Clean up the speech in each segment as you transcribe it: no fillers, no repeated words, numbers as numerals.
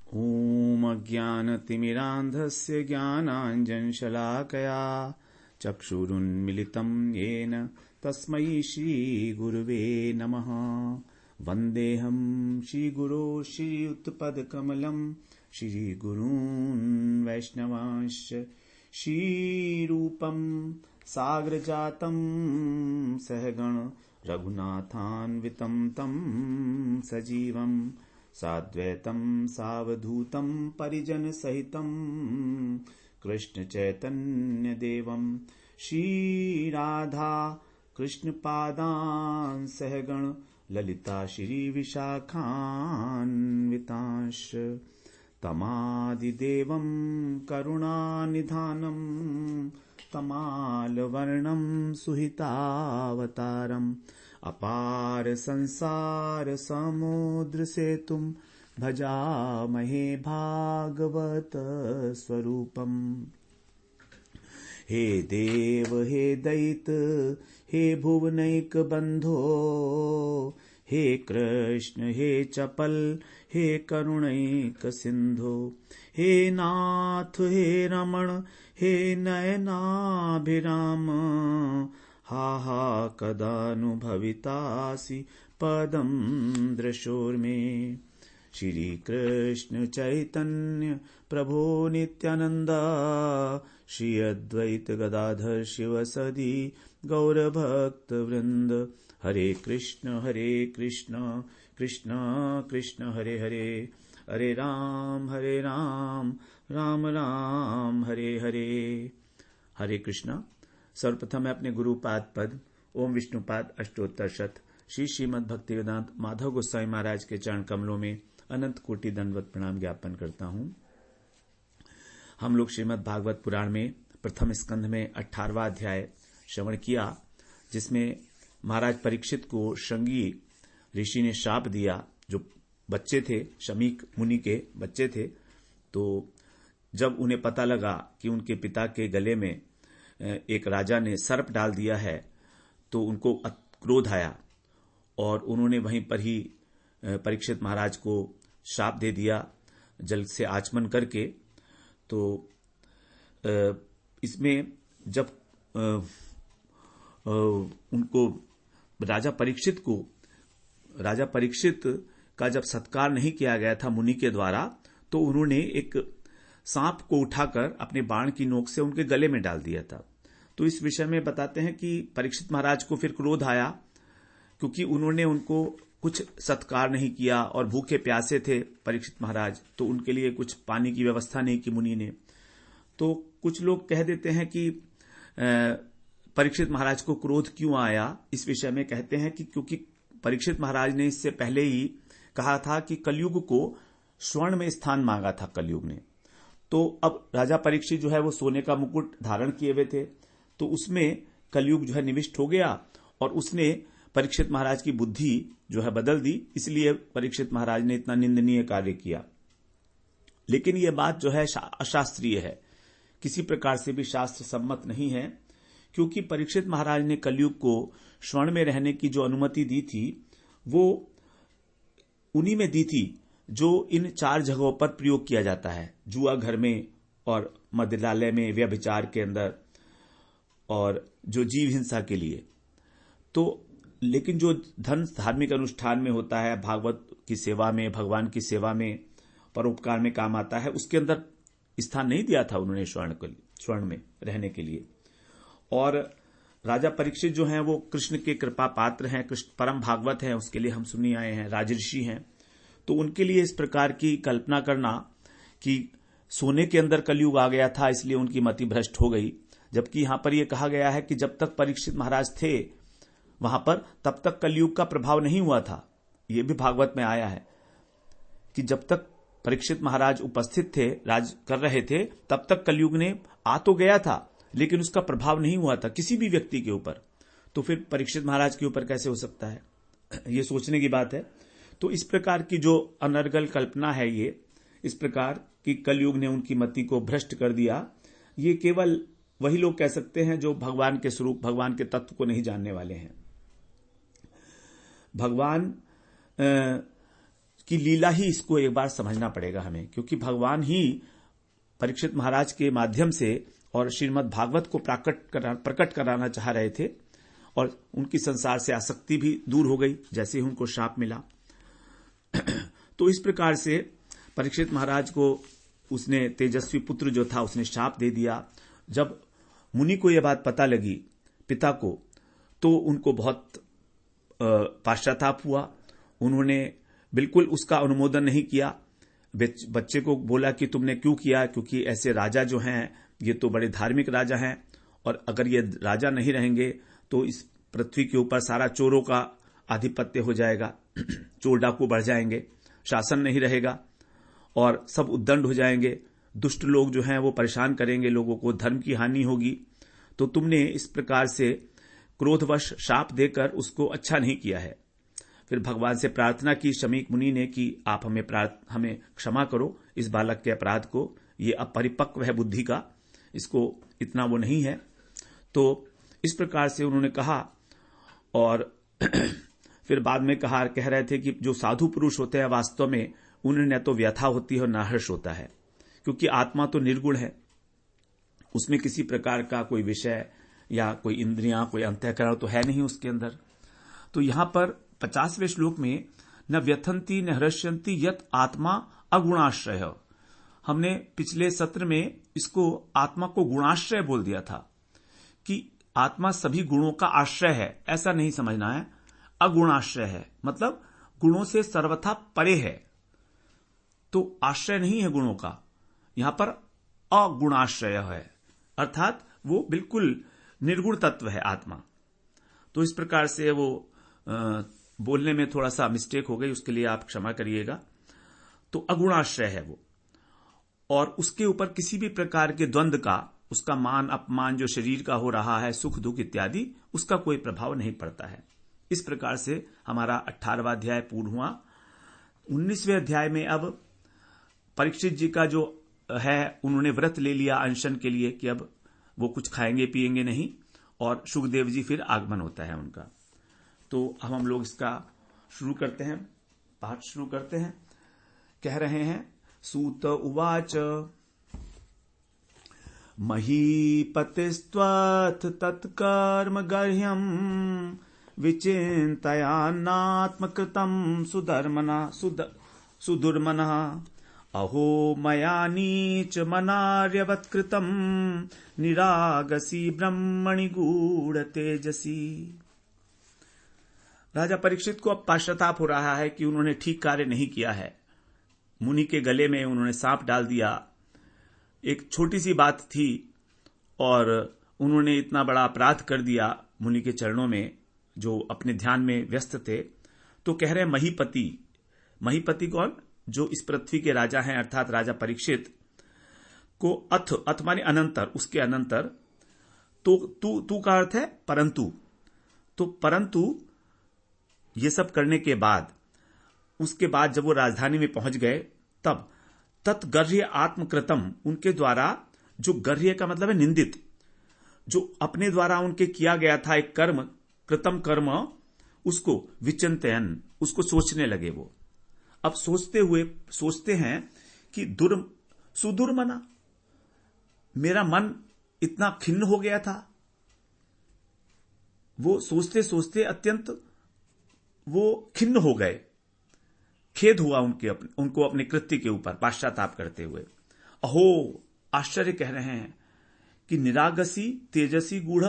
ॐ अज्ञानतिमिरान्धस्य ज्ञानाञ्जनशलाकया चक्षुरुन्मिलितं येन तस्मै श्रीगुरुवे नमः। वन्देऽहं श्रीगुरो श्रीयुतपदकमलं श्रीगुरून् वैष्णवांश्च श्रीरूपं साग्रजातं सहगण रघुनाथान्वितं तं सजीवं साद्वैतं सावधूतं परिजनसहितं कृष्णचैतन्यदेवं श्रीराधा कृष्णपादान् सहगण ललिता श्रीविशाखान्वितांश्च तमादिदेवं करुणानिधानं तमालवर्णं सुहितावतारम् अपार संसार समुद्र सेतुं भजामहे भागवत स्वरूपम्। हे देव हे दैत हे भुवनैक बंधो हे कृष्ण हे चपल हे करुणैक सिंधो हे नाथ हे रमण हे नयनाभिराम हा हा कदानुभवितासि पदं दृशोर्मे। श्री कृष्ण चैतन्य प्रभो नित्यानंद श्री अद्वैत गदाधर शिवसदि गौरभक्त वृंद। हरे कृष्ण कृष्ण कृष्ण हरे हरे, हरे राम राम राम हरे हरे। हरे कृष्णा। सर्वप्रथम मैं अपने गुरुपाद पद ओम विष्णुपाद अष्टोत्तर शत श्री श्रीमद् भक्तिवेदांत माधव गोस्वामी महाराज के चरण कमलों में अनंत कोटि दंडवत प्रणाम ज्ञापन करता हूं। हम लोग श्रीमद् भागवत पुराण में प्रथम स्कंध में 18वां अध्याय श्रवण किया, जिसमें महाराज परीक्षित को श्रृंगी ऋषि ने शाप दिया। जो बच्चे थे, शमीक मुनि के बच्चे थे, तो जब उन्हें पता लगा कि उनके पिता के गले में एक राजा ने सर्प डाल दिया है, तो उनको क्रोध आया और उन्होंने वहीं पर ही परीक्षित महाराज को शाप दे दिया जल से आचमन करके। तो इसमें जब उनको राजा परीक्षित का जब सत्कार नहीं किया गया था मुनि के द्वारा, तो उन्होंने एक सांप को उठाकर अपने बाण की नोक से उनके गले में डाल दिया था। तो इस विषय में बताते हैं कि परीक्षित महाराज को फिर क्रोध आया, क्योंकि उन्होंने उनको कुछ सत्कार नहीं किया और भूखे प्यासे थे परीक्षित महाराज, तो उनके लिए कुछ पानी की व्यवस्था नहीं की मुनि ने। तो कुछ लोग कह देते हैं कि परीक्षित महाराज को क्रोध क्यों आया। इस विषय में कहते हैं कि क्योंकि परीक्षित महाराज ने इससे पहले ही कहा था कि कलयुग को स्वर्ण में स्थान मांगा था कलयुग ने। तो अब राजा परीक्षित जो है वो सोने का मुकुट धारण किए हुए थे, तो उसमें कलयुग जो है निविष्ट हो गया और उसने परीक्षित महाराज की बुद्धि जो है बदल दी। इसलिए परीक्षित महाराज ने इतना निंदनीय कार्य किया। लेकिन यह बात जो है अशास्त्रीय है, किसी प्रकार से भी शास्त्र सम्मत नहीं है, क्योंकि परीक्षित महाराज ने कलयुग को स्वर्ण में रहने की जो अनुमति दी थी वो उन्हीं में दी थी जो इन 4 जगहों पर प्रयोग किया जाता है, जुआ घर में और मदिरालय में, व्यभिचार के अंदर और जो जीव हिंसा के लिए। तो लेकिन जो धन धार्मिक अनुष्ठान में होता है, भागवत की सेवा में, भगवान की सेवा में, परोपकार में काम आता है, उसके अंदर स्थान नहीं दिया था उन्होंने स्वर्ण में रहने के लिए। और राजा परीक्षित जो हैं वो कृष्ण के कृपा पात्र हैं, कृष्ण परम भागवत हैं, उसके लिए हम सुनी आए हैं, राजऋषि हैं। तो उनके लिए इस प्रकार की कल्पना करना कि सोने के अंदर कलयुग आ गया था इसलिए उनकी मति भ्रष्ट हो गई, जबकि यहां पर यह कहा गया है कि जब तक परीक्षित महाराज थे वहां पर तब तक कलयुग का प्रभाव नहीं हुआ था। यह भी भागवत में आया है कि जब तक परीक्षित महाराज उपस्थित थे, राज कर रहे थे, तब तक कलयुग ने आ तो गया था, लेकिन उसका प्रभाव नहीं हुआ था किसी भी व्यक्ति के ऊपर। तो फिर परीक्षित महाराज के ऊपर कैसे हो सकता है, ये सोचने की बात है। तो इस प्रकार की जो अनर्गल कल्पना है, ये इस प्रकार की कलयुग ने उनकी मति को भ्रष्ट कर दिया, ये केवल वही लोग कह सकते हैं जो भगवान के स्वरूप, भगवान के तत्व को नहीं जानने वाले हैं। भगवान की लीला ही इसको एक बार समझना पड़ेगा हमें, क्योंकि भगवान ही परीक्षित महाराज के माध्यम से और श्रीमद् भागवत को प्रकट कराना चाह रहे थे, और उनकी संसार से आसक्ति भी दूर हो गई जैसे ही उनको शाप मिला। तो इस प्रकार से परीक्षित महाराज को उसने तेजस्वी पुत्र जो था उसने शाप दे दिया। जब मुनि को यह बात पता लगी, पिता को, तो उनको बहुत पश्चाताप हुआ। उन्होंने बिल्कुल उसका अनुमोदन नहीं किया। बच्चे को बोला कि तुमने क्यों किया, क्योंकि ऐसे राजा जो हैं ये तो बड़े धार्मिक राजा हैं, और अगर ये राजा नहीं रहेंगे तो इस पृथ्वी के ऊपर सारा चोरों का आधिपत्य हो जाएगा, चोर डाकू बढ़ जाएंगे, शासन नहीं रहेगा और सब उद्दंड हो जाएंगे, दुष्ट लोग जो हैं वो परेशान करेंगे लोगों को, धर्म की हानि होगी। तो तुमने इस प्रकार से क्रोधवश शाप देकर उसको अच्छा नहीं किया है। फिर भगवान से प्रार्थना की शमीक मुनि ने कि आप हमें क्षमा करो इस बालक के अपराध को, ये अपरिपक्व है बुद्धि का, इसको इतना वो नहीं है। तो इस प्रकार से उन्होंने कहा, और फिर बाद में कह रहे थे कि जो साधु पुरुष होते हैं वास्तव में उन्हें न तो व्यथा होती है और न हर्ष होता है, क्योंकि आत्मा तो निर्गुण है, उसमें किसी प्रकार का कोई विषय या कोई इंद्रियां, कोई अंतःकरण तो है नहीं उसके अंदर। तो यहां पर 50वें श्लोक में न व्यथंती न हृष्यंती यत आत्मा अगुणाश्रय, हमने पिछले सत्र में इसको आत्मा को गुणाश्रय बोल दिया था कि आत्मा सभी गुणों का आश्रय है, ऐसा नहीं समझना है। अगुणाश्रय है मतलब गुणों से सर्वथा परे है, तो आश्रय नहीं है गुणों का, यहां पर अगुणाश्रय है, अर्थात वो बिल्कुल निर्गुण तत्व है आत्मा। तो इस प्रकार से वो बोलने में थोड़ा सा मिस्टेक हो गई, उसके लिए आप क्षमा करिएगा। तो अगुणाश्रय है वो, और उसके ऊपर किसी भी प्रकार के द्वंद्व का, उसका मान अपमान जो शरीर का हो रहा है, सुख दुख इत्यादि, उसका कोई प्रभाव नहीं पड़ता है। इस प्रकार से हमारा 18वां अध्याय पूर्ण हुआ। 19वें अध्याय में अब परीक्षित जी का जो है, उन्होंने व्रत ले लिया अनशन के लिए कि अब वो कुछ खाएंगे पिएंगे नहीं, और सुखदेव जी फिर आगमन होता है उनका। तो अब हम लोग इसका शुरू करते हैं, पाठ शुरू करते हैं। कह रहे हैं, सूत उवाच महीपतिस्त्वथ तत्कर्म गर्ह्यम् विचिन्तयान्नात्मकृतं सुदुर्मनः अहो मया नीच मनार्यवत्कृतं निरागसी ब्रह्मणि गूढ़ तेजसी। राजा परीक्षित को अब पश्चाताप हो रहा है कि उन्होंने ठीक कार्य नहीं किया है। मुनि के गले में उन्होंने सांप डाल दिया, एक छोटी सी बात थी और उन्होंने इतना बड़ा अपराध कर दिया मुनि के चरणों में, जो अपने ध्यान में व्यस्त थे। तो कह रहे हैं महीपति कौन? जो इस पृथ्वी के राजा हैं, अर्थात राजा परीक्षित को अथ माने अनंतर, उसके अनंतर। तो तू का अर्थ है परंतु। तो परंतु ये सब करने के बाद, उसके बाद जब वो राजधानी में पहुंच गए, तब तत्गर्ह्य आत्मकृतम, उनके द्वारा जो गर्ह्य का मतलब है निंदित, जो अपने द्वारा उनके किया गया था एक कर्म, कृतम कर्म, उसको विचिंतयन, उसको सोचने लगे। वो अब सोचते हैं कि सुदुर्मना, मेरा मन इतना खिन्न हो गया था। वो सोचते सोचते अत्यंत वो खिन्न हो गए, खेद हुआ उनको अपने कृत्य के ऊपर पश्चाताप करते हुए। अहो, आश्चर्य कह रहे हैं कि निरागसी तेजसी गूढ़,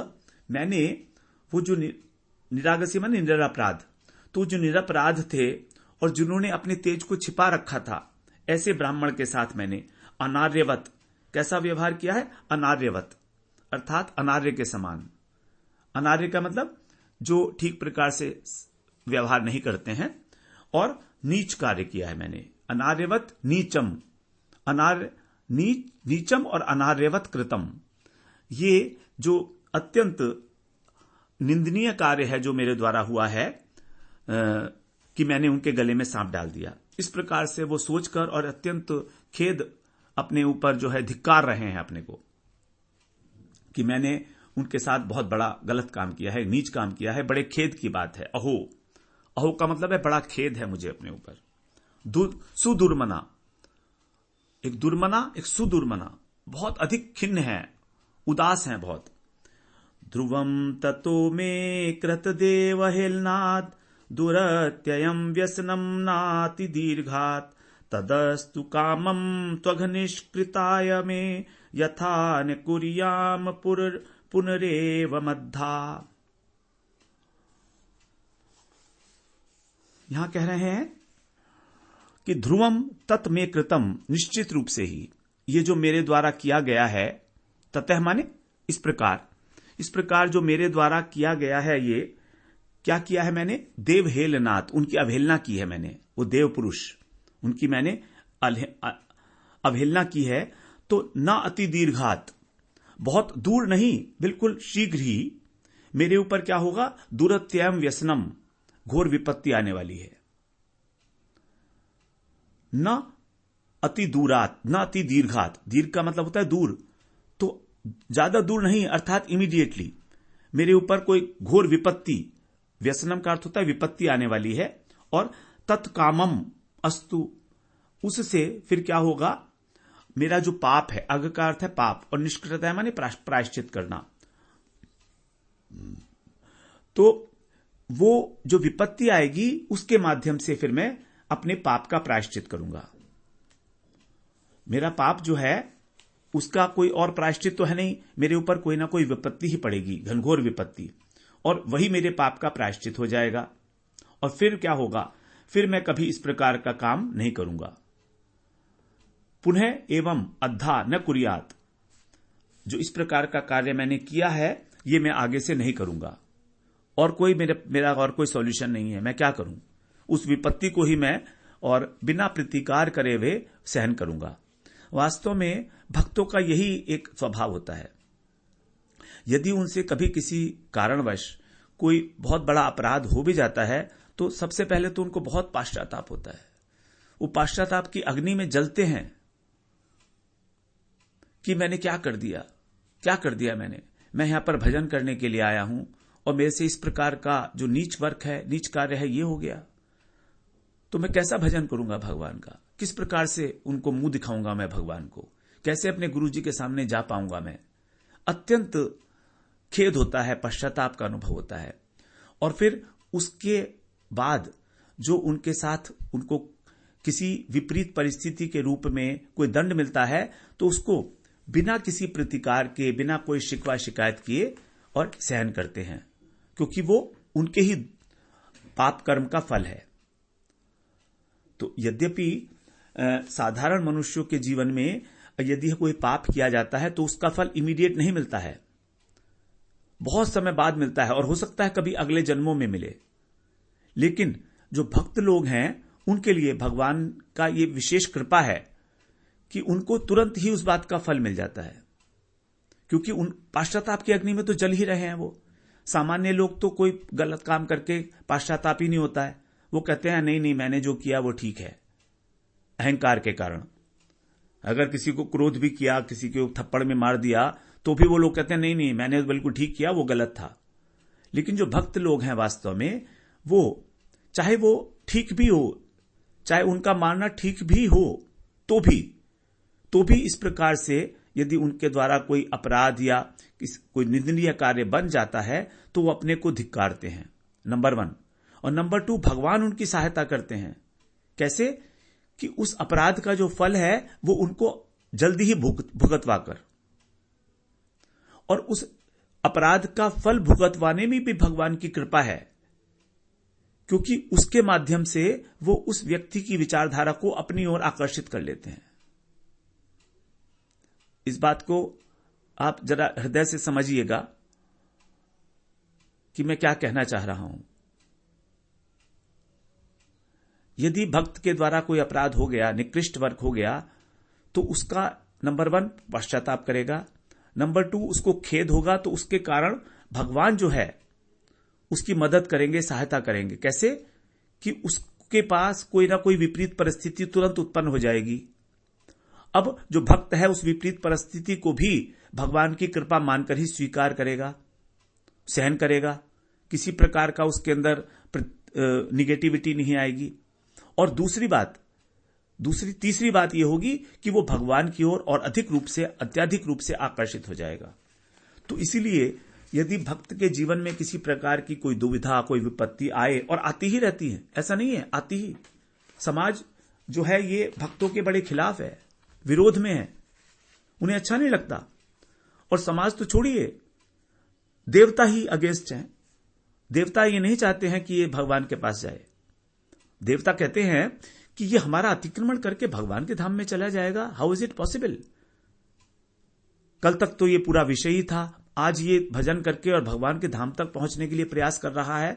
मैंने वो जो निरागसी माने निरपराध, तो जो निरपराध थे और जिन्होंने अपने तेज को छिपा रखा था, ऐसे ब्राह्मण के साथ मैंने अनार्यवत, कैसा व्यवहार किया है? अनार्यवत अर्थात अनार्य के समान। अनार्य का मतलब जो ठीक प्रकार से व्यवहार नहीं करते हैं, और नीच कार्य किया है मैंने। अनार्यवत नीचम, नीचम और अनार्यवत कृतम, ये जो अत्यंत निंदनीय कार्य है जो मेरे द्वारा हुआ है, कि मैंने उनके गले में सांप डाल दिया। इस प्रकार से वो सोचकर और अत्यंत खेद अपने ऊपर जो है धिक्कार रहे हैं अपने को, कि मैंने उनके साथ बहुत बड़ा गलत काम किया है, नीच काम किया है, बड़े खेद की बात है। अहो का मतलब है बड़ा खेद है मुझे अपने ऊपर। सुदुर्मना, एक दुर्मना एक सुदुर्मना, बहुत अधिक खिन्न है, उदास है बहुत। ध्रुवम ततो मे कृतदेव हेलनाद दुरत्ययम व्यसनम नाति दीर्घात तदस्तु कामम त्वघनिष्कृताय मे यथा न कुर्याम पुनरेव मद्धा। यहां कह रहे हैं कि ध्रुवम तत् में कृतम, निश्चित रूप से ही ये जो मेरे द्वारा किया गया है, ततः माने इस प्रकार जो मेरे द्वारा किया गया है, ये क्या किया है मैंने? देव हेलनाथ, उनकी अवहेलना की है मैंने, वो देव पुरुष, उनकी मैंने अवहेलना की है। तो न अति दीर्घात, बहुत दूर नहीं, बिल्कुल शीघ्र ही मेरे ऊपर क्या होगा? दुरत्ययम व्यसनम, घोर विपत्ति आने वाली है। न अति दूरात, न अति दीर्घात, दीर्घ का मतलब होता है दूर, तो ज्यादा दूर नहीं, अर्थात इमीडिएटली मेरे ऊपर कोई घोर विपत्ति, व्यसनम का अर्थ होता है विपत्ति आने वाली है। और तत्कामम अस्तु, उससे फिर क्या होगा? मेरा जो पाप है, अग का अर्थ है पाप, और निष्कृतता माने प्रायश्चित करना, तो वो जो विपत्ति आएगी उसके माध्यम से फिर मैं अपने पाप का प्रायश्चित करूंगा। मेरा पाप जो है उसका कोई और प्रायश्चित तो है नहीं, मेरे ऊपर कोई ना कोई विपत्ति ही पड़ेगी, घनघोर विपत्ति, और वही मेरे पाप का प्रायश्चित हो जाएगा। और फिर क्या होगा? फिर मैं कभी इस प्रकार का काम नहीं करूंगा। पुनः एवं अद्धा न कुर्यात, जो इस प्रकार का कार्य मैंने किया है ये मैं आगे से नहीं करूंगा, और कोई मेरा और कोई सॉल्यूशन नहीं है। मैं क्या करूं? उस विपत्ति को ही मैं और बिना प्रतिकार करे हुए सहन करूंगा। वास्तव में भक्तों का यही एक स्वभाव होता है। यदि उनसे कभी किसी कारणवश कोई बहुत बड़ा अपराध हो भी जाता है तो सबसे पहले तो उनको बहुत पश्चाताप होता है। वो पश्चाताप की अग्नि में जलते हैं कि मैंने क्या कर दिया मैं यहां पर भजन करने के लिए आया हूं और मेरे से इस प्रकार का जो नीच वर्क है, नीच कार्य है, ये हो गया, तो मैं कैसा भजन करूंगा भगवान का? किस प्रकार से उनको मुंह दिखाऊंगा मैं भगवान को? कैसे अपने गुरु जी के सामने जा पाऊंगा मैं? अत्यंत खेद होता है, पश्चाताप का अनुभव होता है। और फिर उसके बाद जो उनके साथ उनको किसी विपरीत परिस्थिति के रूप में कोई दंड मिलता है तो उसको बिना किसी प्रतिकार के, बिना कोई शिकवा शिकायत किए और सहन करते हैं, क्योंकि वो उनके ही पाप कर्म का फल है। तो यद्यपि साधारण मनुष्यों के जीवन में यदि कोई पाप किया जाता है तो उसका फल इमीडिएट नहीं मिलता है, बहुत समय बाद मिलता है, और हो सकता है कभी अगले जन्मों में मिले। लेकिन जो भक्त लोग हैं उनके लिए भगवान का ये विशेष कृपा है कि उनको तुरंत ही उस बात का फल मिल जाता है, क्योंकि उन पश्चाताप की अग्नि में तो जल ही रहे हैं वो। सामान्य लोग तो कोई गलत काम करके पश्चाताप ही नहीं होता है, वो कहते हैं नहीं मैंने जो किया वो ठीक है, अहंकार के कारण। अगर किसी को क्रोध भी किया, किसी को थप्पड़ में मार दिया, तो भी वो लोग कहते हैं नहीं मैंने बिल्कुल ठीक किया, वो गलत था। लेकिन जो भक्त लोग हैं वास्तव में, वो चाहे वो ठीक भी हो, चाहे उनका मानना ठीक भी हो, तो भी इस प्रकार से यदि उनके द्वारा कोई अपराध या कोई निंदनीय कार्य बन जाता है तो वो अपने को धिक्कारते हैं, नंबर 1। और नंबर 2, भगवान उनकी सहायता करते हैं। कैसे? कि उस अपराध का जो फल है वो उनको जल्दी ही भुगतवा कर, और उस अपराध का फल भुगतवाने में भी भगवान की कृपा है, क्योंकि उसके माध्यम से वो उस व्यक्ति की विचारधारा को अपनी ओर आकर्षित कर लेते हैं। इस बात को आप जरा हृदय से समझिएगा कि मैं क्या कहना चाह रहा हूं। यदि भक्त के द्वारा कोई अपराध हो गया, निकृष्ट वर्क हो गया, तो उसका नंबर 1 पश्चाताप करेगा, नंबर 2 उसको खेद होगा, तो उसके कारण भगवान जो है उसकी मदद करेंगे, सहायता करेंगे। कैसे? कि उसके पास कोई ना कोई विपरीत परिस्थिति तुरंत उत्पन्न हो जाएगी। अब जो भक्त है उस विपरीत परिस्थिति को भी भगवान की कृपा मानकर ही स्वीकार करेगा, सहन करेगा, किसी प्रकार का उसके अंदर निगेटिविटी नहीं आएगी। और दूसरी बात, तीसरी बात यह होगी कि वो भगवान की ओर और अत्यधिक रूप से आकर्षित हो जाएगा। तो इसीलिए यदि भक्त के जीवन में किसी प्रकार की कोई दुविधा, कोई विपत्ति आए, और आती ही रहती है, ऐसा नहीं है, आती ही, समाज जो है ये भक्तों के बड़े खिलाफ है, विरोध में है, उन्हें अच्छा नहीं लगता। और समाज तो छोड़िए, देवता ही अगेंस्ट हैं। देवता ये नहीं चाहते हैं कि ये भगवान के पास जाए। देवता कहते हैं कि ये हमारा अतिक्रमण करके भगवान के धाम में चला जाएगा। How is it possible? कल तक तो ये पूरा विषय ही था, आज ये भजन करके और भगवान के धाम तक पहुंचने के लिए प्रयास कर रहा है।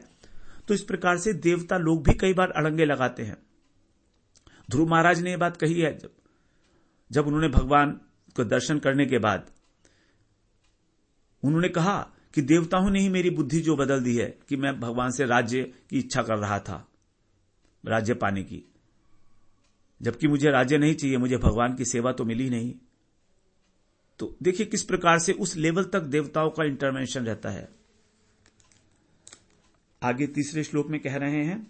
तो इस प्रकार से देवता लोग भी कई बार अड़ंगे लगाते हैं। ध्रुव महाराज ने यह बात कही है, जब उन्होंने भगवान को दर्शन करने के बाद उन्होंने कहा कि देवताओं ने ही मेरी बुद्धि जो बदल दी है कि मैं भगवान से राज्य की इच्छा कर रहा था, राज्य पाने की, जबकि मुझे राज्य नहीं चाहिए, मुझे भगवान की सेवा तो मिली नहीं। तो देखिए किस प्रकार से उस लेवल तक देवताओं का इंटरवेंशन रहता है। आगे तीसरे श्लोक में कह रहे हैं,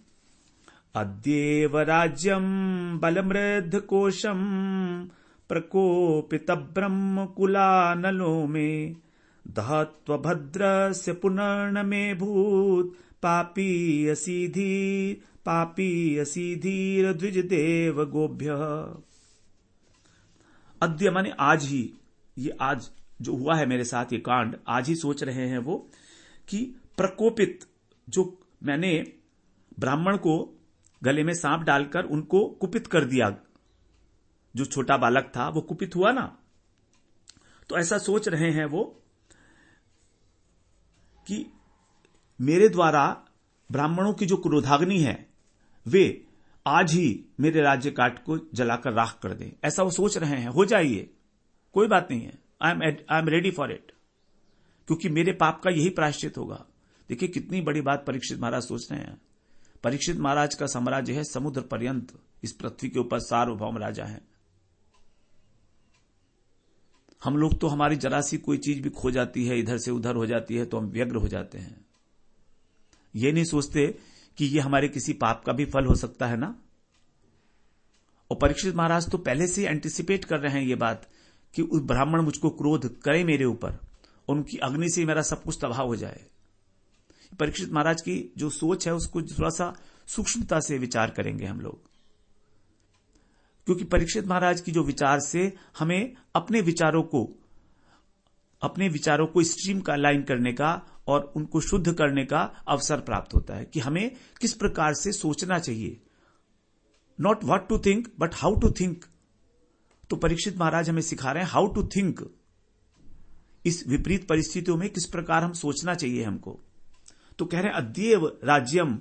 अद्येव राज्यम बलमृद्ध कोशम प्रकोपित ब्रह्म कुलानलो में दहत्व भद्र से पुनर्न में भूत पापी असीधीर द्विज देव गोभ्य। अद्य माने आज ही, ये आज जो हुआ है मेरे साथ ये कांड, आज ही सोच रहे हैं वो कि प्रकोपित, जो मैंने ब्राह्मण को गले में सांप डालकर उनको कुपित कर दिया, जो छोटा बालक था वो कुपित हुआ ना, तो ऐसा सोच रहे हैं वो कि मेरे द्वारा ब्राह्मणों की जो क्रोधाग्नि है वे आज ही मेरे राज्य काट को जलाकर राख कर दें, ऐसा वो सोच रहे हैं। हो जाइए, कोई बात नहीं है, I am ready for it, क्योंकि मेरे पाप का यही प्रायश्चित होगा। देखिए कितनी बड़ी बात परीक्षित महाराज सोच रहे हैं। परीक्षित महाराज का साम्राज्य है समुद्र पर्यंत, इस पृथ्वी के ऊपर सार्वभौम राजा है। हम लोग तो हमारी जरा सी कोई चीज भी खो जाती है, इधर से उधर हो जाती है, तो हम व्यग्र हो जाते हैं। ये नहीं सोचते कि ये हमारे किसी पाप का भी फल हो सकता है ना। और परीक्षित महाराज तो पहले से एंटिसिपेट कर रहे हैं ये बात कि उस ब्राह्मण मुझको क्रोध करे मेरे ऊपर, उनकी अग्नि से मेरा सब कुछ तबाह हो जाए। परीक्षित महाराज की जो सोच है उसको थोड़ा सा सूक्ष्मता से विचार करेंगे हम लोग, क्योंकि परीक्षित महाराज की जो विचार से हमें अपने विचारों को स्ट्रीम का लाइन करने का और उनको शुद्ध करने का अवसर प्राप्त होता है कि हमें किस प्रकार से सोचना चाहिए। Not what to think but how to think. तो परीक्षित महाराज हमें सिखा रहे हैं हाउ टू थिंक। इस विपरीत परिस्थितियों में किस प्रकार हम सोचना चाहिए हमको। तो कह रहे हैं अद्येव राज्यम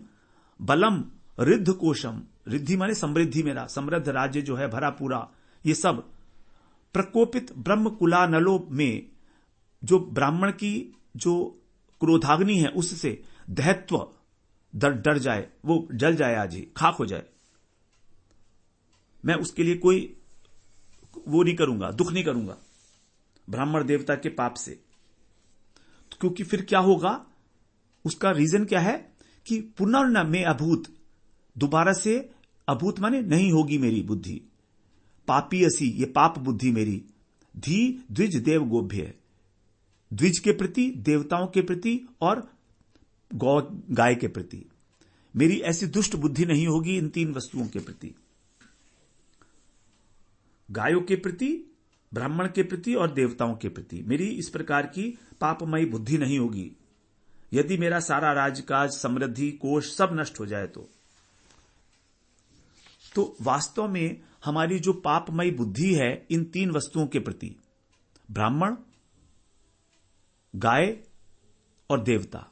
बलम रिद्ध कोशम, रिद्धि माने समृद्धि, मेरा समृद्ध राज्य जो है भरा पूरा, ये सब प्रकोपित ब्रह्म कुलानलो में, जो ब्राह्मण की जो क्रोधाग्नि है उससे दहत्व डर जाए, वो जल जाए, आज ही खाक हो जाए। मैं उसके लिए कोई वो नहीं करूंगा, दुख नहीं करूंगा ब्राह्मण देवता के पाप से, क्योंकि फिर क्या होगा, उसका रीजन क्या है कि पुनर्न में अभूत, दोबारा से अभूत माने नहीं होगी मेरी बुद्धि, पापी असी, ये पाप बुद्धि मेरी, धी द्विज देव गोभ्य, द्विज के प्रति, देवताओं के प्रति और गौ गाय के प्रति मेरी ऐसी दुष्ट बुद्धि नहीं होगी। इन तीन वस्तुओं के प्रति, गायों के प्रति, ब्राह्मण के प्रति और देवताओं के प्रति मेरी इस प्रकार की पापमयी बुद्धि नहीं होगी। यदि मेरा सारा राजकाज, समृद्धि, कोष सब नष्ट हो जाए तो वास्तव में हमारी जो पापमयी बुद्धि है इन तीन वस्तुओं के प्रति, ब्राह्मण, गाय और देवता,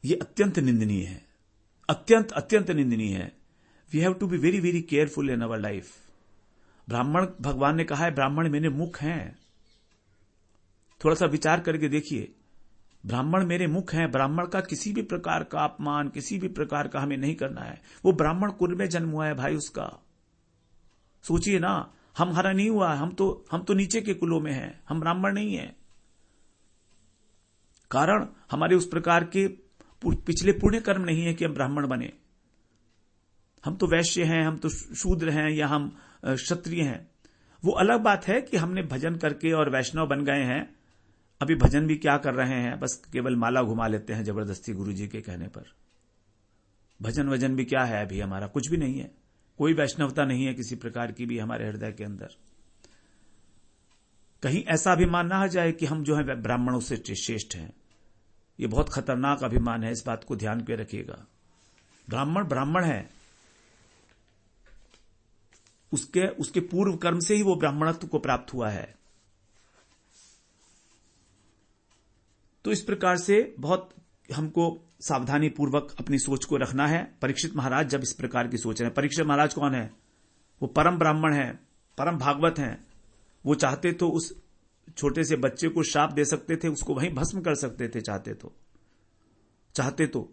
ये अत्यंत निंदनीय है, अत्यंत निंदनीय है। We have to be very very careful in our life. ब्राह्मण, भगवान ने कहा है ब्राह्मण मेरे मुख हैं। थोड़ा सा विचार करके देखिए, ब्राह्मण मेरे मुख हैं। ब्राह्मण का किसी भी प्रकार का अपमान, किसी भी प्रकार का हमें नहीं करना है। वो ब्राह्मण कुल में जन्म हुआ है भाई उसका। सोचिए ना, हमारा नहीं हुआ, हम तो नीचे के कुलों में हैं, हम ब्राह्मण नहीं हैं। कारण हमारे उस प्रकार के पिछले पुण्य कर्म नहीं है कि हम ब्राह्मण बने। हम तो वैश्य हैं, हम तो शूद्र हैं, या हम क्षत्रिय हैं। वो अलग बात है कि हमने भजन करके और वैष्णव बन गए हैं। अभी भजन भी क्या कर रहे हैं, बस केवल माला घुमा लेते हैं जबरदस्ती गुरुजी के कहने पर। भजन वजन भी क्या है, अभी हमारा कुछ भी नहीं है, कोई वैष्णवता नहीं है किसी प्रकार की भी हमारे हृदय के अंदर। कहीं ऐसा अभिमान ना आ जाए कि हम जो है ब्राह्मणों से श्रेष्ठ हैं। ये बहुत खतरनाक अभिमान है, इस बात को ध्यान पे रखिएगा। ब्राह्मण ब्राह्मण है, उसके पूर्व कर्म से ही वो ब्राह्मणत्व को प्राप्त हुआ है। तो इस प्रकार से बहुत हमको सावधानी पूर्वक अपनी सोच को रखना है। परीक्षित महाराज जब इस प्रकार की सोच रहे हैं, परीक्षित महाराज कौन है? वो परम ब्राह्मण है, परम भागवत हैं। वो चाहते तो उस छोटे से बच्चे को श्राप दे सकते थे, उसको वहीं भस्म कर सकते थे, चाहते तो।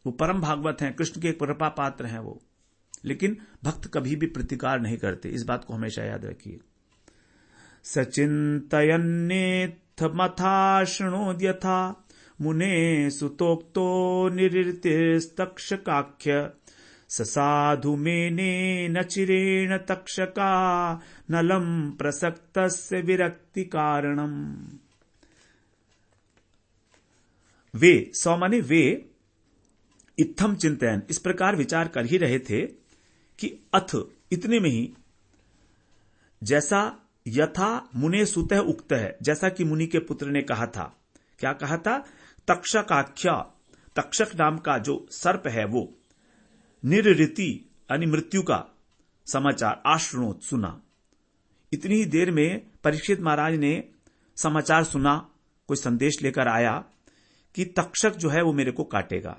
वो परम भागवत हैं, कृष्ण के कृपा पात्र हैं वो। लेकिन भक्त कभी भी प्रतिकार नहीं करते, इस बात को हमेशा याद रखिए। सचिंतयन्नेथ मथा शृणोद्यथा मुने सुतोक्तो निरृतिस्तक्षकाख्य ससाधु मेने न चिरेण तक्षका नलम प्रसक्तस्य विरक्ति कारणम। वे सौ माने वे इत्थम चिंतन, इस प्रकार विचार कर ही रहे थे कि अथ इतने में ही जैसा यथा मुने सुतः उक्त है, जैसा कि मुनि के पुत्र ने कहा था। क्या कहा था? तक्षकाख्या, तक्षक नाम का जो सर्प है वो निरृति यानी मृत्यु का समाचार आश्रणोत सुना। इतनी ही देर में परीक्षित महाराज ने समाचार सुना, कोई संदेश लेकर आया कि तक्षक जो है वो मेरे को काटेगा।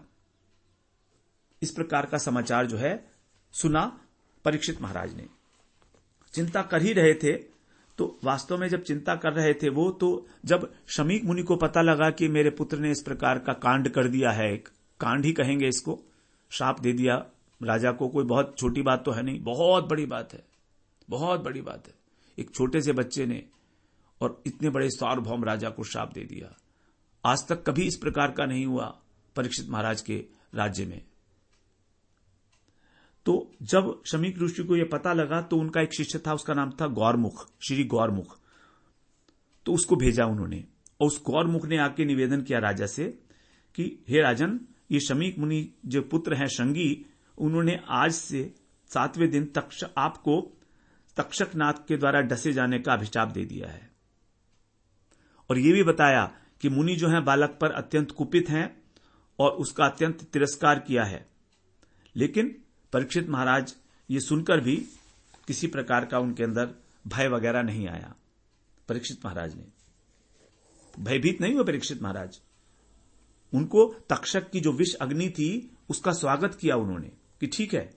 इस प्रकार का समाचार जो है सुना परीक्षित महाराज ने। चिंता कर ही रहे थे, तो वास्तव में जब चिंता कर रहे थे वो, तो जब शमीक मुनि को पता लगा कि मेरे पुत्र ने इस प्रकार का कांड कर दिया है, एक कांड ही कहेंगे इसको, श्राप दे दिया राजा को, कोई बहुत छोटी बात तो है नहीं, बहुत बड़ी बात है, बहुत बड़ी बात है। एक छोटे से बच्चे ने और इतने बड़े सार्वभौम राजा को श्राप दे दिया। आज तक कभी इस प्रकार का नहीं हुआ परीक्षित महाराज के राज्य में। तो जब शमीक ऋषि को यह पता लगा तो उनका एक शिष्य था, उसका नाम था गौरमुख, श्री गौरमुख। तो उसको भेजा उन्होंने, और उस गौरमुख ने आके निवेदन किया राजा से कि हे राजन, ये शमीक मुनि जो पुत्र हैं शंगी, उन्होंने आज से 7वें दिन आपको तक्षकनाथ के द्वारा डसे जाने का अभिशाप दे दिया है। और यह भी बताया कि मुनि जो है बालक पर अत्यंत कुपित हैं और उसका अत्यंत तिरस्कार किया है। लेकिन परीक्षित महाराज ये सुनकर भी किसी प्रकार का उनके अंदर भय वगैरह नहीं आया। परीक्षित महाराज ने भयभीत नहीं हुए। परीक्षित महाराज, उनको तक्षक की जो विष अग्नि थी उसका स्वागत किया उन्होंने कि ठीक है,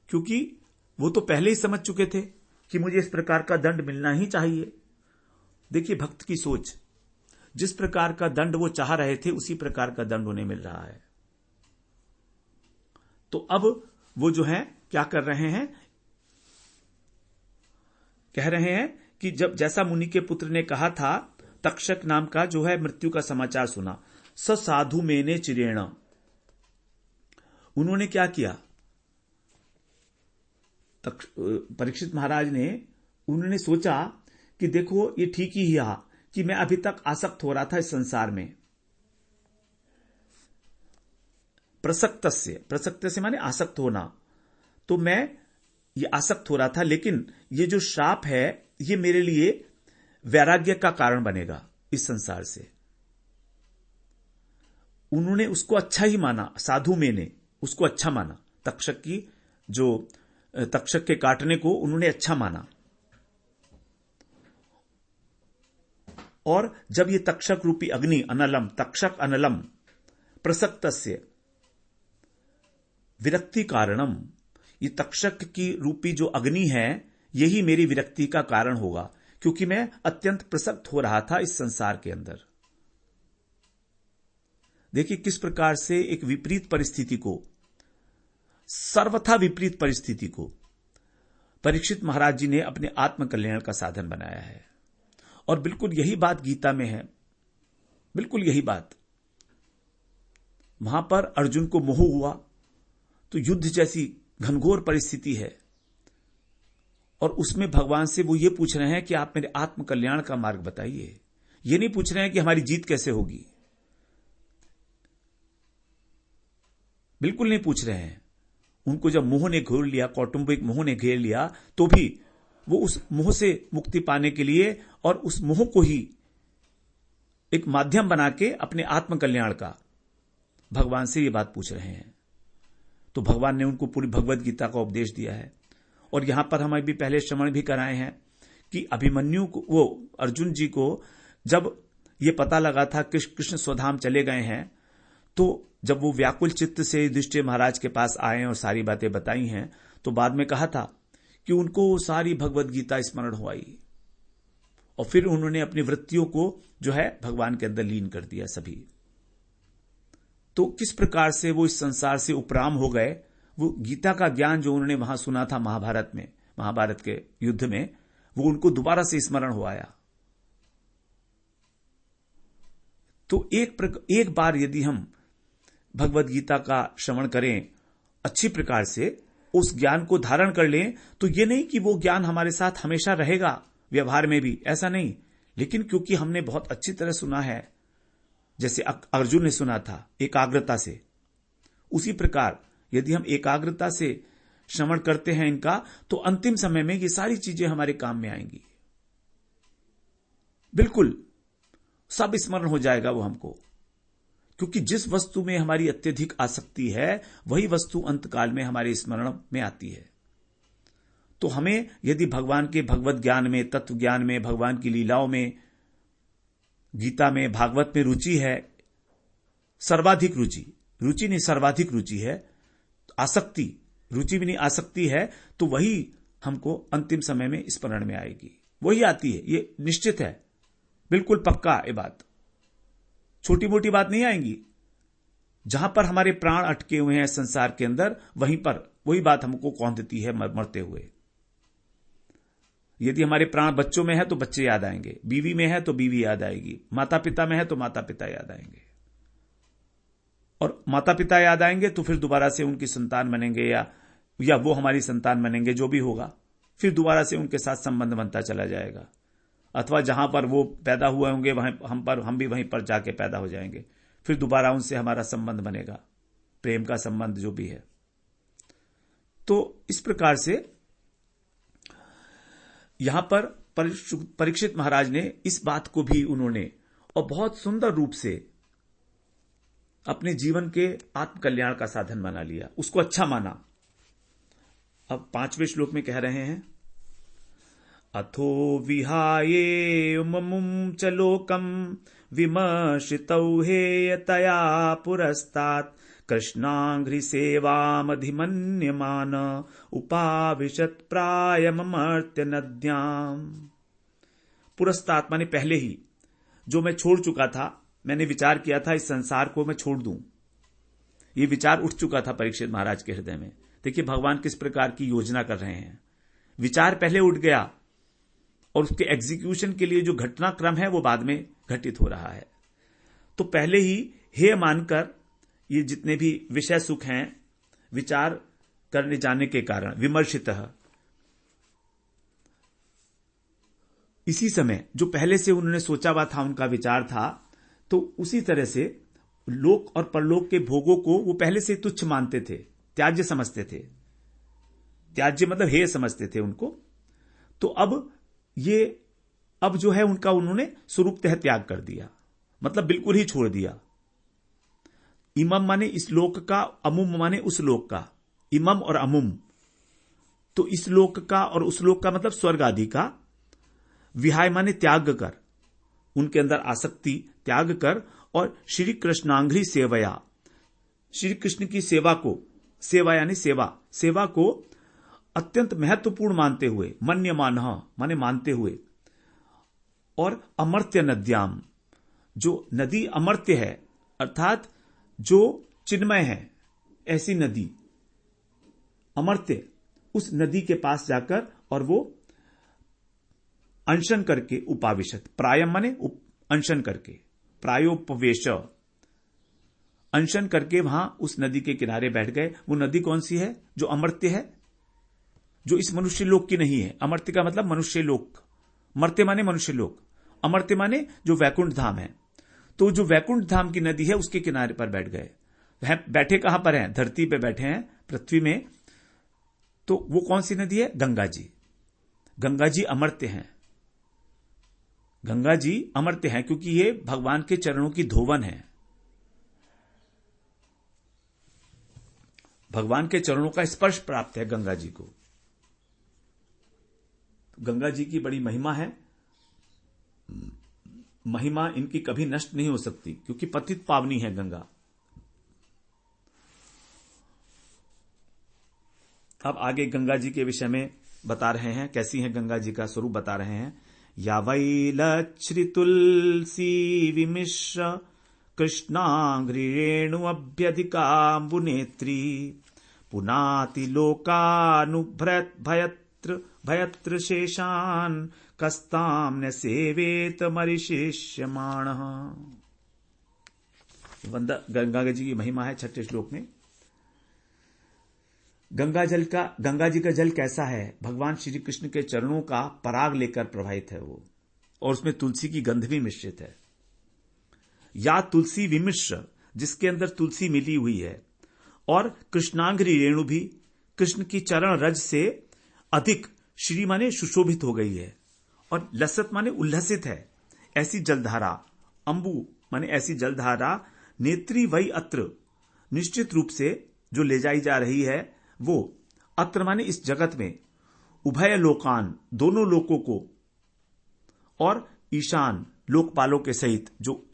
क्योंकि वो तो पहले ही समझ चुके थे कि मुझे इस प्रकार का दंड मिलना ही चाहिए। देखिए भक्त की सोच, जिस प्रकार का दंड वो चाह रहे थे उसी प्रकार का दंड उन्हें मिल रहा है। तो अब वो जो है क्या कर रहे हैं, कह रहे हैं कि जब जैसा मुनि के पुत्र ने कहा था, तक्षक नाम का जो है मृत्यु का समाचार सुना, स साधु मेने चिरेण, उन्होंने क्या किया, परीक्षित महाराज ने, उन्होंने सोचा कि देखो ये ठीक ही है कि मैं अभी तक आसक्त हो रहा था इस संसार में। प्रसक्त से माने आसक्त होना, तो मैं ये आसक्त हो रहा था, लेकिन ये जो श्राप है ये मेरे लिए वैराग्य का कारण बनेगा इस संसार से। उन्होंने उसको अच्छा ही माना, साधु में ने उसको अच्छा माना, तक्षक की जो तक्षक के काटने को उन्होंने अच्छा माना। और जब ये तक्षक रूपी अग्नि अनलम, तक्षक अनलम प्रसक्तस्य विरक्ति कारणम, ये तक्षक की रूपी जो अग्नि है यही मेरी विरक्ति का कारण होगा, क्योंकि मैं अत्यंत प्रसक्त हो रहा था इस संसार के अंदर। देखिए किस प्रकार से एक विपरीत परिस्थिति को, सर्वथा विपरीत परिस्थिति को परीक्षित महाराज जी ने अपने आत्मकल्याण का साधन बनाया है। और बिल्कुल यही बात गीता में है, बिल्कुल यही बात। वहां पर अर्जुन को मोह हुआ तो युद्ध जैसी घनघोर परिस्थिति है और उसमें भगवान से वो ये पूछ रहे हैं कि आप मेरे आत्म कल्याण का मार्ग बताइए। ये नहीं पूछ रहे हैं कि हमारी जीत कैसे होगी, बिल्कुल नहीं पूछ रहे हैं। उनको जब मोह ने घेर लिया, कौटुंबिक मोह ने घेर लिया, तो भी वो उस मोह से मुक्ति पाने के लिए और उस मोह को ही एक माध्यम बना के अपने आत्म कल्याण का भगवान से ये बात पूछ रहे हैं। तो भगवान ने उनको पूरी भगवत गीता का उपदेश दिया है। और यहां पर हम अभी पहले श्रवण भी कराए हैं कि अभिमन्यु को, वो अर्जुन जी को जब ये पता लगा था कि कृष्ण स्वधाम चले गए हैं, तो जब वो व्याकुल चित्त से युधिष्ठिर महाराज के पास आए और सारी बातें बताई हैं, तो बाद में कहा था कि उनको सारी भगवत गीता स्मरण हुई और फिर उन्होंने अपनी वृत्तियों को जो है भगवान के अंदर लीन कर दिया सभी। तो किस प्रकार से वो इस संसार से उपराम हो गए, वो गीता का ज्ञान जो उन्होंने वहां सुना था महाभारत में, महाभारत के युद्ध में, वो उनको दोबारा से स्मरण हो आया। तो एक बार यदि हम भगवत गीता का श्रवण करें अच्छी प्रकार से, उस ज्ञान को धारण कर लें, तो ये नहीं कि वो ज्ञान हमारे साथ हमेशा रहेगा व्यवहार में भी, ऐसा नहीं। लेकिन क्योंकि हमने बहुत अच्छी तरह सुना है, जैसे अर्जुन ने सुना था एकाग्रता से, उसी प्रकार यदि हम एकाग्रता से श्रवण करते हैं इनका, तो अंतिम समय में ये सारी चीजें हमारे काम में आएंगी। बिल्कुल सब स्मरण हो जाएगा वो हमको, क्योंकि जिस वस्तु में हमारी अत्यधिक आसक्ति है, वही वस्तु अंतकाल में हमारे स्मरण में आती है। तो हमें यदि भगवान के भगवत ज्ञान में, तत्व ज्ञान में, भगवान की लीलाओं में, गीता में, भागवत में रुचि है, सर्वाधिक रुचि नहीं सर्वाधिक रुचि है, आसक्ति, रुचि भी नहीं आसक्ति है, तो वही हमको अंतिम समय में स्मरण में आएगी, वही आती है, ये निश्चित है, बिल्कुल पक्का ये बात, छोटी मोटी बात नहीं आएंगी। जहां पर हमारे प्राण अटके हुए हैं संसार के अंदर, वहीं पर वही बात हमको कौंधती है मरते हुए। यदि हमारे प्राण बच्चों में है तो बच्चे याद आएंगे, बीवी में है तो बीवी याद आएगी, माता पिता में है तो माता पिता याद आएंगे, और माता पिता याद आएंगे तो फिर दोबारा से उनकी संतान बनेंगे या वो हमारी संतान बनेंगे, जो भी होगा, फिर दोबारा से उनके साथ संबंध बनता चला जाएगा। अथवा जहां पर वो पैदा हुए होंगे वहीं हम भी वहीं पर जाके पैदा हो जाएंगे, फिर दोबारा उनसे हमारा संबंध बनेगा, प्रेम का संबंध जो भी है। तो इस प्रकार से यहां पर परीक्षित महाराज ने इस बात को भी उन्होंने और बहुत सुंदर रूप से अपने जीवन के आत्म कल्याण का साधन बना लिया, उसको अच्छा माना। अब 5वें श्लोक में कह रहे हैं, अथो विहाये ममुम च लोकम विमर्शितौ हेयतया पुरस्तात् कृष्णांघ्रि सेवामधिमन्यमान उपाविशत प्रायममर्त्य नद्याम। पुरस्तात् माने पहले ही, जो मैं छोड़ चुका था, मैंने विचार किया था इस संसार को मैं छोड़ दूं, ये विचार उठ चुका था परीक्षित महाराज के हृदय में। देखिए भगवान किस प्रकार की योजना कर रहे हैं, विचार पहले उठ गया और उसके एग्जीक्यूशन के लिए जो घटनाक्रम है वो बाद में घटित हो रहा है। तो पहले ही हे मानकर ये जितने भी विषय सुख हैं, विचार करने जाने के कारण विमर्शितः, इसी समय जो पहले से उन्होंने सोचा हुआ था, उनका विचार था, तो उसी तरह से लोक और परलोक के भोगों को वो पहले से तुच्छ मानते थे, त्याज्य समझते थे, त्याज्य मतलब हेय समझते थे उनको। तो अब जो है उनका उन्होंने स्वरूपतः त्याग कर दिया, मतलब बिल्कुल ही छोड़ दिया। इमम माने इस लोक का, अमुम माने उस लोक का, इमम और अमुम, तो इस लोक का और उस लोक का मतलब स्वर्ग आदि का। विहाय माने त्याग कर, उनके अंदर आसक्ति त्याग कर, और श्री कृष्णांघ्रि सेवया, श्री कृष्ण की सेवा को, सेवा यानी सेवा को अत्यंत महत्वपूर्ण मानते हुए, मन्यमान माने मानते हुए, और अमर्त्य नद्याम, जो नदी अमर्त्य है अर्थात जो चिन्मय है, ऐसी नदी अमर्त्य, उस नदी के पास जाकर और वो अनशन करके, उपाविशत, प्रायम माने अनशन करके, प्रायोपवेश, अनशन करके वहां उस नदी के किनारे बैठ गए। वो नदी कौन सी है? जो अमर्त्य है, जो इस मनुष्य लोक की नहीं है। अमर्त्य का मतलब मनुष्य लोक, मर्त्य माने मनुष्य लोक, अमर्त्य माने जो वैकुंठ धाम है। तो जो वैकुंठ धाम की नदी है उसके किनारे पर बैठ गए। वह बैठे कहां पर हैं? धरती पे बैठे हैं, पृथ्वी में। तो वो कौन सी नदी है? गंगा जी। गंगा जी अमर्त्य हैं, गंगा जी अमर्त्य हैं, क्योंकि ये भगवान के चरणों की धोवन है। भगवान के चरणों का स्पर्श प्राप्त है गंगा जी को। गंगा जी की बड़ी महिमा है। महिमा इनकी कभी नष्ट नहीं हो सकती, क्योंकि पतित पावनी है गंगा। अब आगे गंगा जी के विषय में बता रहे हैं, कैसी है गंगा जी का स्वरूप बता रहे हैं। या वै लच्छ्री तुलसी विमिश्र कृष्णांघ्रिरेणु अभ्यधिकाम्बुनेत्री पुनाति लोकानुभ्रत भयत्र शेषान् कस्ताम न सेवेत मरिशिष्यमाण। गंगा जी की महिमा है 6ठे श्लोक में। गंगा जी का जल कैसा है? भगवान श्री कृष्ण के चरणों का पराग लेकर प्रवाहित है वो, और उसमें तुलसी की गंध भी मिश्रित है। या तुलसी विमिश्र, जिसके अंदर तुलसी मिली हुई है, और कृष्णांघ्रि रेणु भी कृष्ण की चरण रज से अधिक, श्री माने सुशोभित हो गई है, और लसत माने उल्लसित है। ऐसी जलधारा, अंबु माने ऐसी जलधारा, नेत्री वही अत्र, निश्चित रूप से जो ले जाई जा रही है वो, अत्र माने इस जगत में, उभय लोकान, दोनों लोकों को, और ईशान लोकपालों के सहित, जो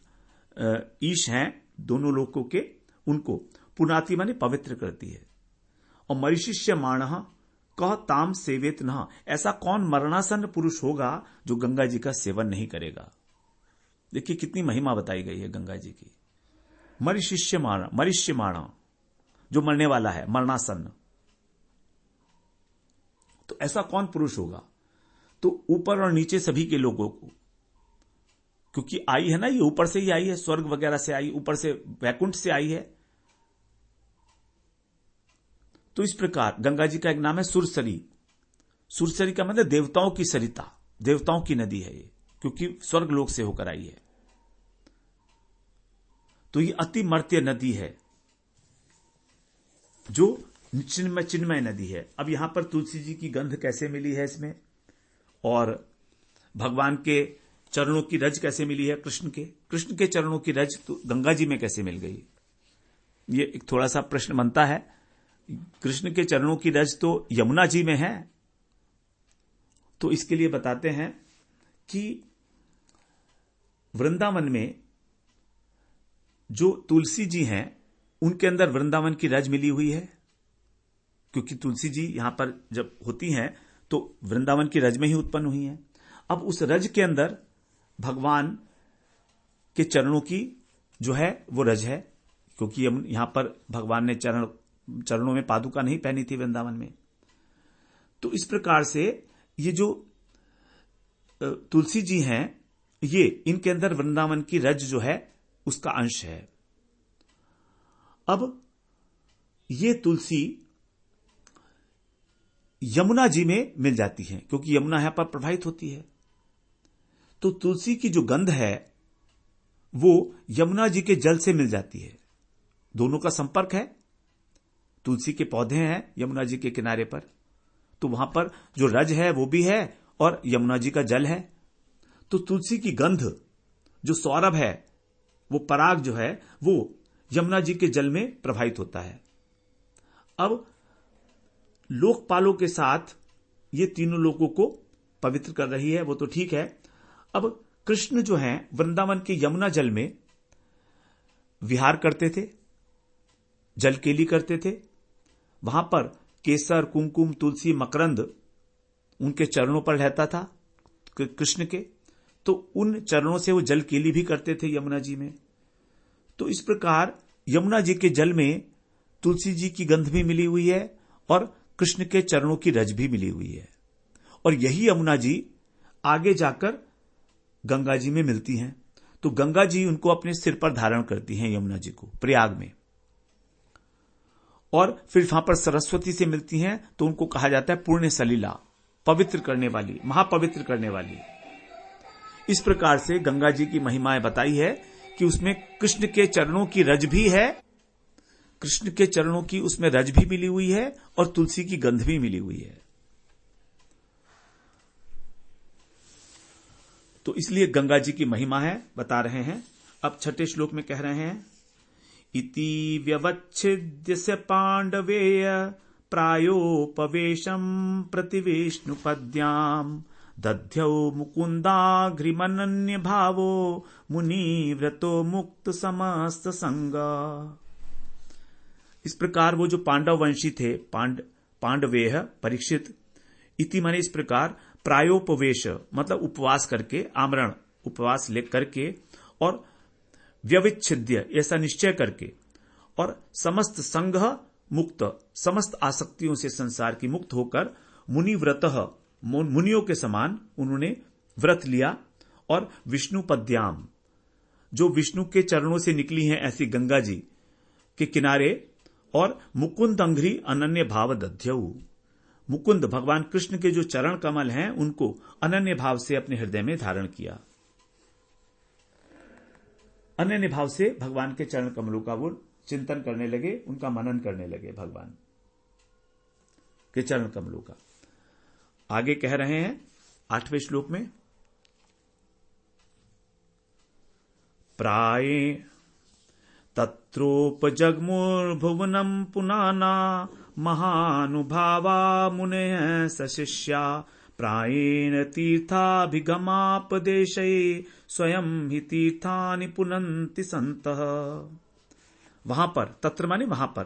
ईश हैं दोनों लोकों के, उनको पुनाति माने पवित्र करती है। और मरिशिष्य माणः कह ताम सेवेत न, ऐसा कौन मरणासन्न पुरुष होगा जो गंगा जी का सेवन नहीं करेगा। देखिए कितनी महिमा बताई गई है गंगा जी की। मरिशिष्य माणा, जो मरने वाला है, मरणासन्न, तो ऐसा कौन पुरुष होगा? तो ऊपर और नीचे सभी के लोगों को, क्योंकि आई है ना, ये ऊपर से ही आई है, स्वर्ग वगैरह से आई, ऊपर से वैकुंठ से आई है। तो इस प्रकार गंगा जी का एक नाम है सुरसरी। सुरसरी का मतलब देवताओं की सरिता, देवताओं की नदी है ये, क्योंकि स्वर्ग लोक से होकर आई है। तो ये अति मर्त्य नदी है, जो चिन्मय नदी है। अब यहां पर तुलसी जी की गंध कैसे मिली है इसमें, और भगवान के चरणों की रज कैसे मिली है? कृष्ण के चरणों की रज तो गंगा जी में कैसे मिल गई? ये एक थोड़ा सा प्रश्न बनता है। कृष्ण के चरणों की रज तो यमुना जी में है। तो इसके लिए बताते हैं कि वृंदावन में जो तुलसी जी हैं, उनके अंदर वृंदावन की रज मिली हुई है, क्योंकि तुलसी जी यहां पर जब होती हैं तो वृंदावन की रज में ही उत्पन्न हुई हैं। अब उस रज के अंदर भगवान के चरणों की जो है वो रज है, क्योंकि यहां पर भगवान ने चरणों में पादुका नहीं पहनी थी वृंदावन में। तो इस प्रकार से ये जो तुलसी जी हैं, ये इनके अंदर वृंदावन की रज जो है उसका अंश है। अब ये तुलसी यमुना जी में मिल जाती है, क्योंकि यमुना यहां पर प्रवाहित होती है। तो तुलसी की जो गंध है वो यमुना जी के जल से मिल जाती है। दोनों का संपर्क है, तुलसी के पौधे हैं यमुना जी के किनारे पर, तो वहां पर जो रज है वो भी है और यमुना जी का जल है। तो तुलसी की गंध जो सौरभ है, वो पराग जो है वो यमुना जी के जल में प्रवाहित होता है। अब लोकपालों के साथ ये तीनों लोगों को पवित्र कर रही है, वो तो ठीक है। अब कृष्ण जो हैं वृंदावन के यमुना जल में विहार करते थे, जल केली करते थे। वहां पर केसर, कुमकुम, तुलसी, मकरंद उनके चरणों पर रहता था कृष्ण के, तो उन चरणों से वो जल केली भी करते थे यमुना जी में। तो इस प्रकार यमुना जी के जल में तुलसी जी की गंध भी मिली हुई है और कृष्ण के चरणों की रज भी मिली हुई है, और यही यमुना जी आगे जाकर गंगा जी में मिलती हैं। तो गंगा जी उनको अपने सिर पर धारण करती हैं, यमुना जी को, प्रयाग में। और फिर वहां पर सरस्वती से मिलती हैं, तो उनको कहा जाता है पुण्य सलीला, पवित्र करने वाली, महापवित्र करने वाली। इस प्रकार से गंगा जी की महिमाएं बताई है कि उसमें कृष्ण के चरणों की रज भी है, कृष्ण के चरणों की उसमें रज भी मिली हुई है और तुलसी की गंध भी मिली हुई है। तो इसलिए गंगा जी की महिमा है, बता रहे हैं। अब छठे श्लोक में कह रहे हैं, इति व्यवच्छिद्य से पांडवेय प्रायोपवेशम प्रतिविष्णुपद्याम दध्यौ मुकुंदाघ्रिमनन्य भावो मुनिव्रतो मुक्त समस्त संग। इस प्रकार वो जो पांडव वंशी थे, पांडवेय, परीक्षित, इति माने इस प्रकार, प्रायोपवेश मतलब उपवास करके, आमरण उपवास ले करके, और व्यविच्छिद्य ऐसा निश्चय करके, और समस्त संग मुक्त, समस्त आसक्तियों से संसार की मुक्त होकर, मुनिव्रतः मुनियों के समान उन्होंने व्रत लिया, और विष्णु पद्याम, जो विष्णु के चरणों से निकली हैं ऐसी गंगा जी के किनारे, और मुकुंद अंघ्रि अनन्य भाव दध्यऊ, मुकुंद भगवान कृष्ण के जो चरण कमल हैं उनको अनन्य भाव से अपने हृदय में धारण किया। अनन्य भाव से भगवान के चरण कमलों का वो चिंतन करने लगे, उनका मनन करने लगे, भगवान के चरण कमलों का। आगे कह रहे हैं 8वें श्लोक में, प्राये तत्रोपजग्मुर्भुवनं पुनाना महानुभावा मुनयः सशिष्या प्रायेण तीर्थाभिगमापदेशे स्वयं हि तीर्थानि पुनन्ति सन्तः। वहां पर, तत्र माने वहां पर,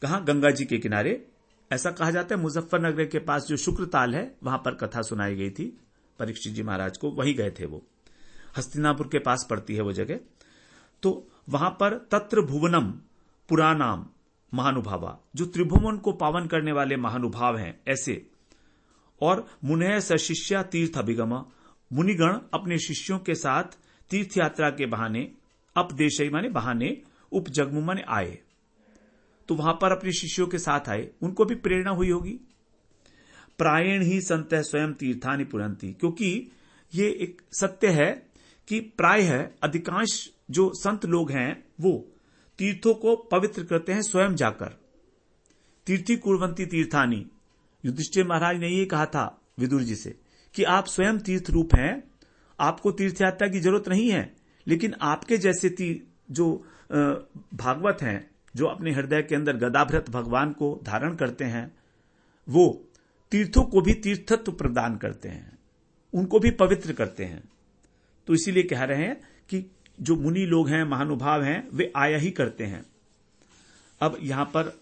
कहां? गंगा जी के किनारे। ऐसा कहा जाता है मुजफ्फरनगर के पास जो शुक्रताल है, वहां पर कथा सुनाई गई थी परीक्षित जी महाराज को, वहीं गए थे वो, हस्तिनापुर के पास पड़ती है वो जगह। तो वहां पर तत्र भुवनम पुराणाम महानुभावा, जो त्रिभुवन को पावन करने वाले महानुभाव हैं ऐसे, और मुनय सशिष्या तीर्थ अभिगम, मुनिगण अपने शिष्यों के साथ तीर्थ यात्रा के बहाने, अपदेश माने बहाने, उपजग्मु माने आए, तो वहां पर अपने शिष्यों के साथ आए, उनको भी प्रेरणा हुई होगी। प्रायण ही संत स्वयं तीर्थानि पुनन्ति, क्योंकि ये एक सत्य है कि प्राय है अधिकांश जो संत लोग हैं वो तीर्थों को पवित्र करते हैं स्वयं जाकर। तीर्थी कुर्वन्ति तीर्थानि, युधिष्ठिर महाराज ने ये कहा था विदुर जी से कि आप स्वयं तीर्थ रूप हैं, आपको तीर्थ यात्रा की जरूरत नहीं है, लेकिन आपके जैसे जो भागवत हैं, जो अपने हृदय के अंदर गदाभृत भगवान को धारण करते हैं, वो तीर्थों को भी तीर्थत्व प्रदान करते हैं, उनको भी पवित्र करते हैं। तो इसीलिए कह रहे हैं कि जो मुनि लोग हैं, महानुभाव हैं, वे आया ही करते हैं। अब यहां पर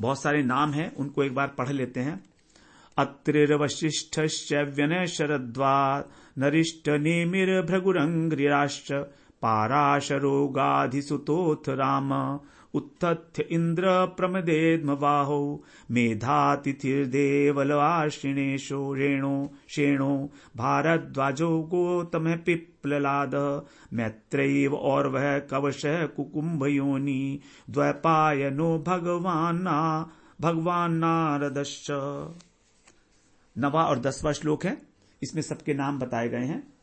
बहुत सारे नाम हैं, उनको एक बार पढ़ लेते हैं। अत्रिर्वशिष्ठश्चैव्यनः शरद्वा नरिष्ठ नेमिर भृगुरंघ्रिराश्च पाराशरोगाधिसुतोऽथ राम उत्तथ्य इंद्र प्रमदेद्मवाहो मेधातिथिर्देवलवार्षिणेशो शेणो भारद्वाजो गौतमः पिप्ललाद मैत्रैव और्वः कवशः कुकुम्भयोनि द्वैपायनो भगवान नारदश्च। 9वां और 10वां श्लोक है, इसमें सबके नाम बताए गए हैं।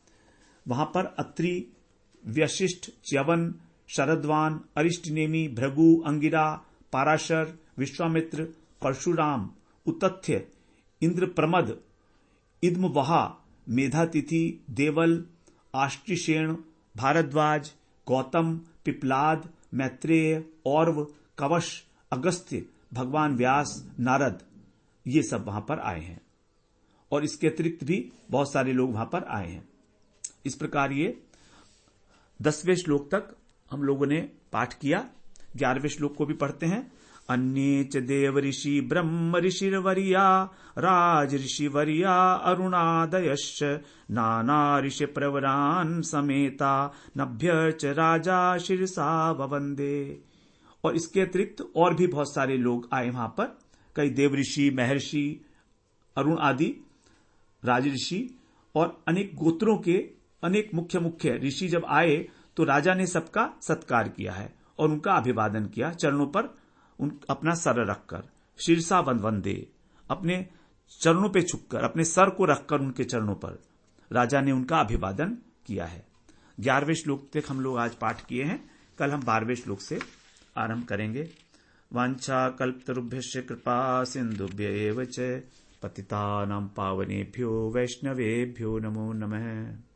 वहां पर अत्रि, व्यशिष्ठ, च्यवन, शरद्वान, अरिष्टनेमी, भृगु, अंगिरा, पाराशर, विश्वामित्र, परशुराम, उतथ्य, इंद्रप्रमद, इद्मवहा, मेधातिथि, देवल, आष्टिशेण, भारद्वाज, गौतम, पिप्लाद, मैत्रेय, और्व, कवश, अगस्त्य, भगवान व्यास, नारद, ये सब वहां पर आए हैं। और इसके अतिरिक्त भी बहुत सारे लोग वहां पर आए हैं। इस प्रकार ये 10वें श्लोक तक हम लोगों ने पाठ किया। 11वें श्लोक को भी पढ़ते हैं। अन्ये च देव ऋषि ब्रह्म ऋषिर्वर्या राज ऋषिवर्या अरुणादयश्च नाना ऋषि प्रवरान समेता नभ्य च राजा शिरसा ववंदे। और इसके अतिरिक्त और भी बहुत सारे लोग आए वहां पर, कई देव ऋषि, महर्षि, अरुण आदि, राज ऋषि और अनेक गोत्रों के अनेक मुख्य मुख्य ऋषि जब आए तो राजा ने सबका सत्कार किया है और उनका अभिवादन किया, चरणों पर अपना सर रखकर, शीर्षा वंदे, अपने चरणों पे झुककर, अपने सर को रखकर उनके चरणों पर राजा ने उनका अभिवादन किया है। 11वें श्लोक तक हम लोग आज पाठ किए हैं। कल हम 12वें श्लोक से आरंभ करेंगे। वांछा कल्पतरुभ्यश्च कृपा सिंधुभ्य एव च पतितानां पावनेभ्यो वैष्णवेभ्यो नमो नमः।